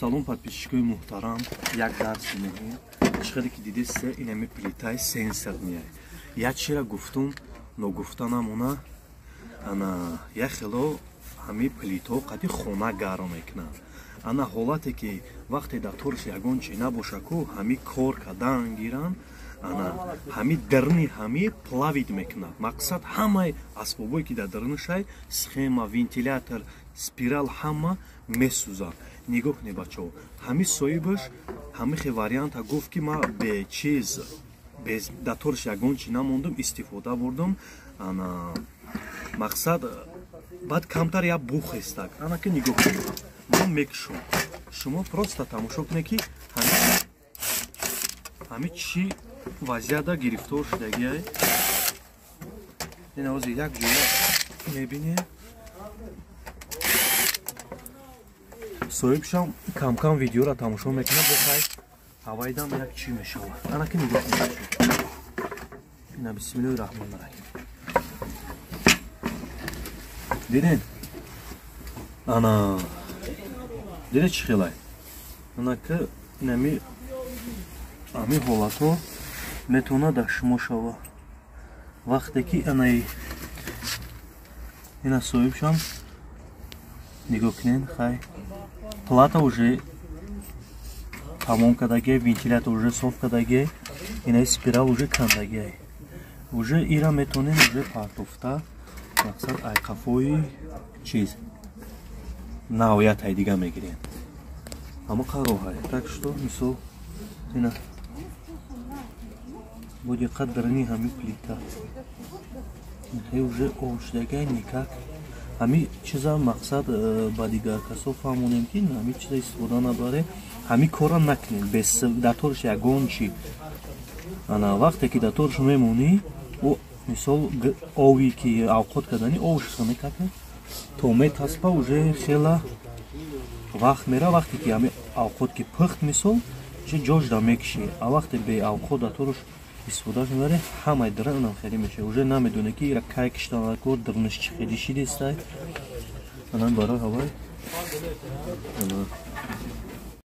Салон подписчикои муҳтарам, як дарс меҳем. Чиқаре ки дидеста инами плитаи сенсор меяй. Як чира гуфтум, ногуфта намона. Ана як хело ҳами плито қади хона гарм мекунад. Ана ҳолате ки вақте дар торш ягон чи набоша ку ҳами кор кардан гиран, ана ҳами дарни ҳами плавид мекунад. Мақсад ҳамаи асбобое ки дар дарнишай, схема, вентилятор, спирал ҳама месӯзад. Нигоҳ кунед бачаҳо, ҳами соҳибаш ҳамихе варианта гуфт ки ма бе чиз без дар торш ягон чи намондум, истифода бурдум. Ана мақсад баъд камтар як бух хестак. Ана ки нигоҳ кунед, ман мекушам. Шумо просто тамошо кунед ки ҳами чӣ вазъиятда гирифтор шудагиай. ин ҳозир як ҷоя мебинед. соҳибшам кам-кам видеоро тамошо мекунад, бохай ҳавайдам як чӣ мешавад. Ана ки нигоҳ кунед. ина бисмиллоҳи раҳмони раҳим. дидед? Ана дидед чӣ хелай? Ана ки инами ҳами ҳолатҳо метавонад дар шумо шавад. Вақте ки анаи ина соҳибшам нигоҳ кунед, хай плата уже тамом кардагиай, вентилятор уже соф кардагиай, инаи спирал уже кандагиай. Уже ира метавонед уже партофта, мақсад айқафои чиз наҳоятай дига мегиред. Ама қароҳай. Так что мисол ина бо диққат дарни ҳами плита. Хе уже овшдагай никак. ҳами чиза мақсад ба дигар касо фаҳмонем ки ҳами чиза истифода набаре. ҳами кора накунед без дар торш ягон чи. Ана вақте ки дар торш мемонӣ, ӯ мисол ови ки авқот кардани овшро мекакед, то метаспа уже хела вақт мера. вақте ки ҳами авқот ки пухт мисол ҷошда мекиши. А вақте бе авқот дар торш истифода мебаре, ҳамаи дранам хеле меша. Уже намедоне ки ира кай киштанако дрнаш чи хели шидестай. Анан барои ҳавай